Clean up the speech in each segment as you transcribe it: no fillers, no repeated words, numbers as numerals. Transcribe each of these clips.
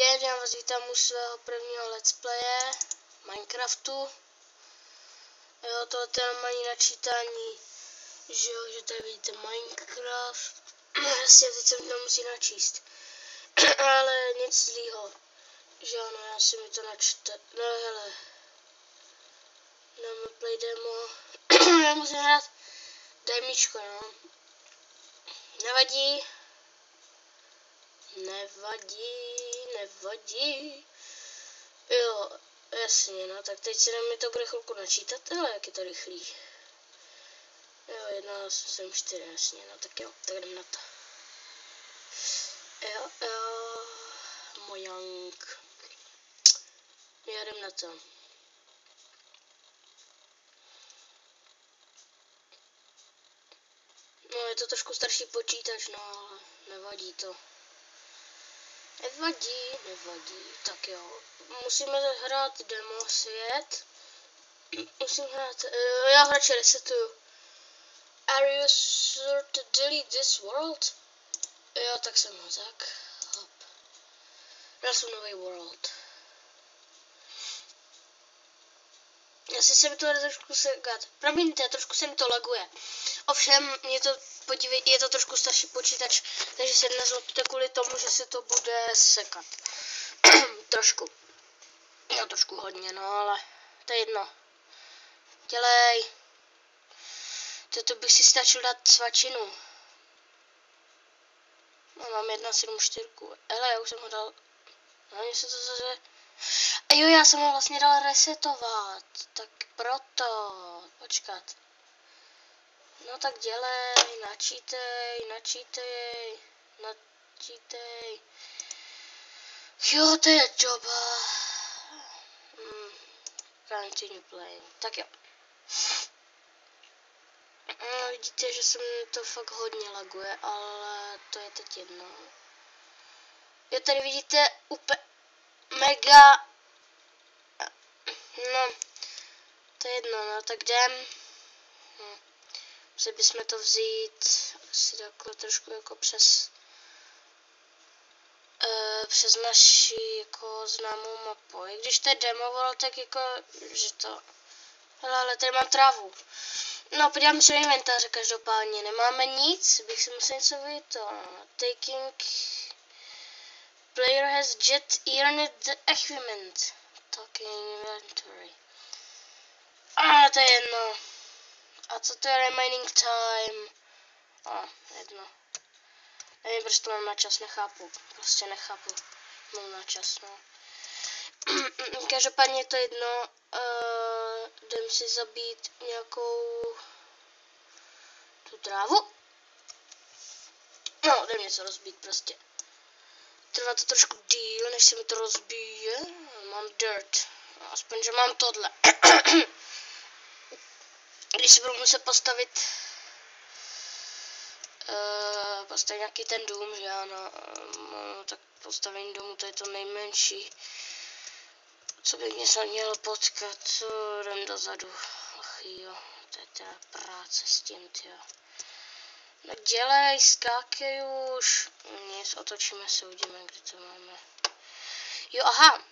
den, já vás vítám u svého prvního let's playe Minecraftu. Jo, tohle je mají načítání, že jo, že tady vidíte Minecraft. Jasně, teď jsem to musí načíst. Ale nic zlýho. Že ano, já si mi to načte. No hele. Dáme play demo. Já musím hrát demíčko, no. Nevadí. Nevadí. Jo, jasně, no, tak teď se mi to bude chvilku načítat, ale jak je to rychlý. Jo, 1, 7, 4, jasně, no, tak jo, tak jdem na to. Jo, mojank. Já jdem na to. No, je to trošku starší počítač, no, ale nevadí to. Nevadí, tak jo. Musíme hrát demo svět. Musím hrát, já ho radši resetuju. Are you sure to delete this world? Jo, tak jsem ho tak. Hop. Dal jsem nový world. Asi se mi to trošku sekat. Promiňte, trošku se mi to laguje. Ovšem, je to trošku starší počítač, takže se nezlobte kvůli tomu, že se to bude sekat. Trošku. Jo, trošku hodně, no, ale to je jedno. Dělej. Toto bych si stačil dát svačinu. No, mám 1.7.4. Hele, já už jsem ho dal. No, mně se to zase... A jo, já jsem ho vlastně dal resetovat. Tak proto. Počkat. No tak dělej, načítej. Jo, to je doba. Continue playing. Tak jo. No, vidíte, že se mi to fakt hodně laguje, ale to je teď jedno. Jo, tady vidíte úplně mega. No, to je jedno, no, tak jdem. Museli bychom to vzít asi takhle trošku jako přes naši jako známou mapu. I když to je demo, tak jako, že to... Hele, ale tady mám trávu. No, podívám se do inventáře každopádně. Nemáme nic, bych si musel něco vyjít. Taking... Player has jet earned the equipment. Talking inventory. To je jedno. A co to je remaining time? Jedno. Nevím, proč to mám na čas, nechápu. Prostě nechápu. Mám na čas, no. Každopádně je to jedno. Jdem si zabít nějakou tu trávu. No, jdem něco rozbít prostě. Trvá to trošku díl, než se mi to rozbíje. Mám dirt. Aspoň, že mám tohle. Když si budu muset postavit nějaký ten dům, že ano, tak postavení domu, to je to nejmenší, co by mě se mělo potkat. Jdem dozadu. Ach jo, to je teda práce s tím, tyjo. No dělej, skákej už. Nic, otočíme se, uvidíme, kde to máme. Jo, aha.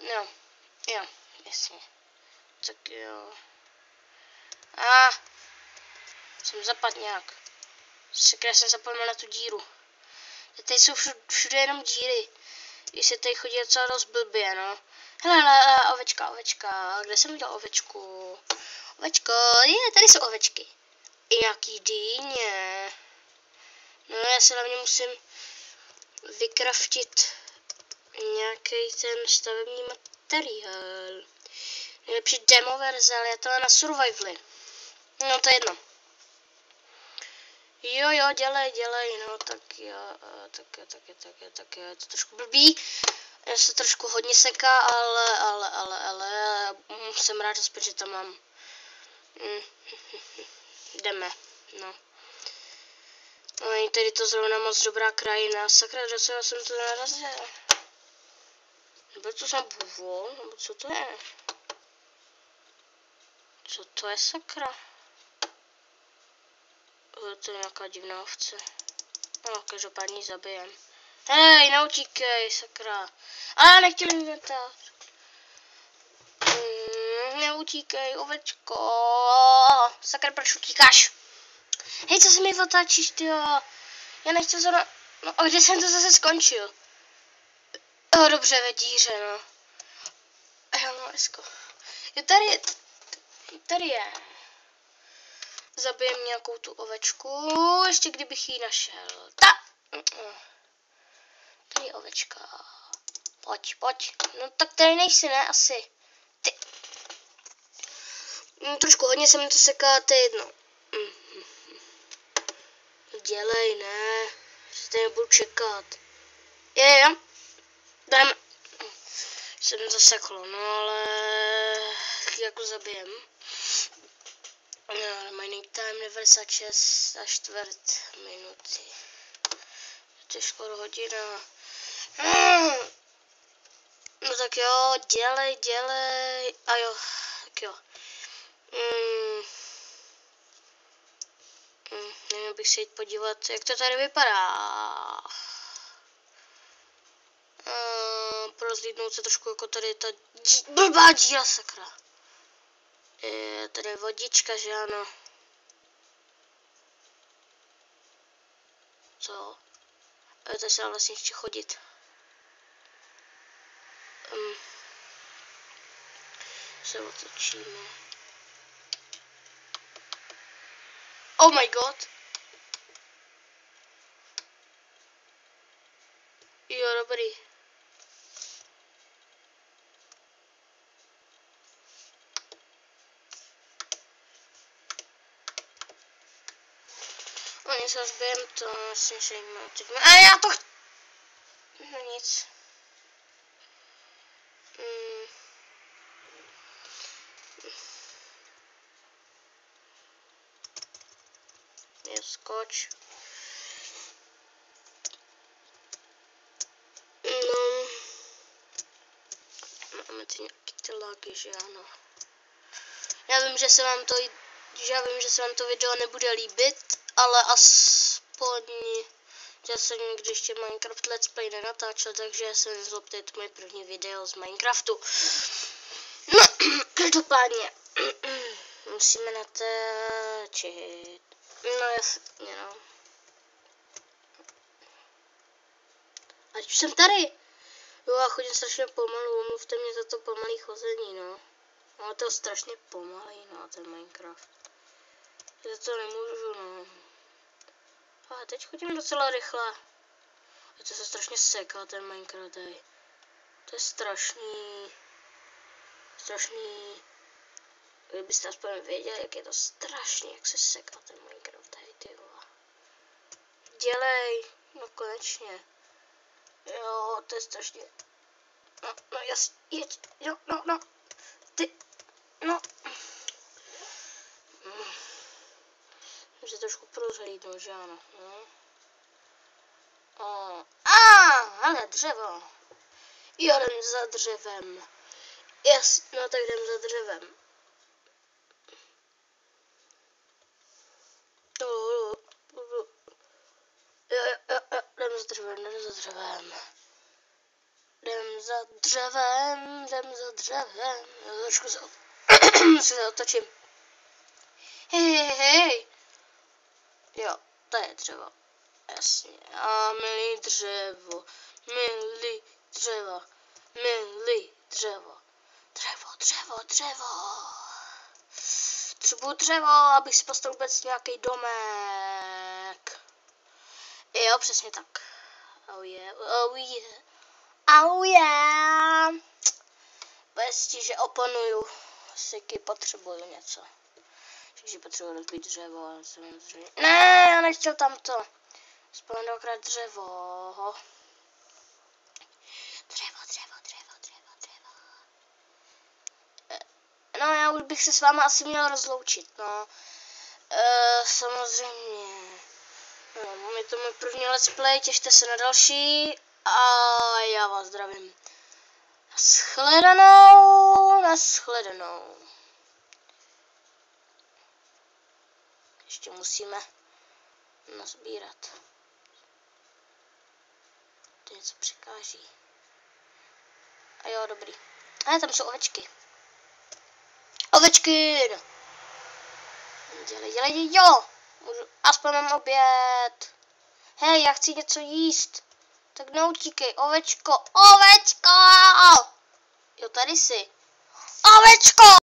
No, jo, jasně. Tak jo. Jsem zapadl nějak. Sakra, jsem zapomněl na tu díru. Tady jsou všude jenom díry. Když se tady chodí docela dost blbě, no. Hele, ovečka. Kde jsem viděl ovečku? Ovečko, tady jsou ovečky. I nějaký dýně. No, já se hlavně musím vykraftit nějaký ten stavební materiál. Nejlepší demo verze, ale je to na survivaly. No, to je jedno. Jo, dělej, no, tak jo, tak jo, je to trošku blbý. Já se trošku hodně seká, ale jsem rád, aspoň, že tam mám. Jdeme, no. No, není tady to zrovna moc dobrá krajina, sakra, docela jsem to narazil. Nebo to jsem bůvol, nebo co to je? Co to je, sakra? To je nějaká divná ovce. No, každopádně zabijem. Hej, neutíkej, sakra. Ale já nechtěl inventář. Neutíkej, ovečko. Sakra, proč utíkáš? Hej, co se mi otáčíš, tyjo? Já nechci zrovna... No a kde jsem to zase skončil? Dobře, ve díře, no. Jo, no, esko. Jo, tady je. Zabijem nějakou tu ovečku, ještě kdybych ji našel. Tady je ovečka. Pojď. No tak tady nejsi, ne? Asi. Ty. Trošku hodně se mi to seká, to je jedno. Dělej, ne. Že tady nebudu čekat. Je. Dám. Jsem zaseklo, no ale... Jak ho zabijem? Mining time 96 a čtvrt minuty. To je skoro hodina. No tak jo, dělej. A jo, tak jo. Nevím, bych se jít podívat, jak to tady vypadá. Prozlídnout se trošku jako tady ta blbá díra, sakra. Tady je vodička, že ano. Co? Tady se dá vlastně ještě chodit. Se otočíme. Oh my god. Jo, dobrý. Oni se zbijem to, asi se jim otočíme. A já to no nic. Je skoč. No. Máme ty nějaký ty lagy, že ano. Já vím, že se vám to video nebude líbit, ale aspoň já jsem nikdy ještě Minecraft Let's Play nenatáčel, takže se nezlobte, to moje první video z Minecraftu. No, každopádně musíme natáčet. No jasně, no. Ať už jsem tady. Jo, já chodím strašně pomalu, omluvte mě za to pomalý chození, no. Ale to je strašně pomalý, no, ten Minecraft. Za to nemůžu, no. A teď chodím docela rychle. A to se strašně seká, ten Minecraft, tady. To je strašný. Kdybyste aspoň věděli, jak je to strašný, jak se seká ten Minecraft, tady, ty vole. Dělej, no konečně. Jo, to je strašně. No jasně, jeď, jo, no. Ty, no. Může trošku prozhlídnout, že ano. Ale dřevo. Jo, jdem za dřevem. Yes, no tak jdem za dřevem. Jo, jdem za dřevem. Jo, trošku se otočím. Hej. Jo, to je dřevo. Jasně. A milý dřevo. Potřebuji dřevo, abych si postavil vůbec nějaký domek. Jo, přesně tak. Oh yeah. Bez že oponuju. Siky potřebuju něco. Takže potřebuji rozbít dřevo. Samozřejmě. Ne, já nechtěl tamto. Spolu dvakrát dřevo. No, já už bych se s váma asi měl rozloučit, no. Samozřejmě. No, je to můj první let's play, těšte se na další. A já vás zdravím. Nashledanou. Ještě musíme nazbírat. to něco překáží. A jo, dobrý. A tam jsou ovečky. Ovečky! Dělej, jo! Můžu, aspoň mám oběd. Hej, já chci něco jíst. Tak neutíkej, ovečko, ovečko! Jo, tady jsi. Ovečko!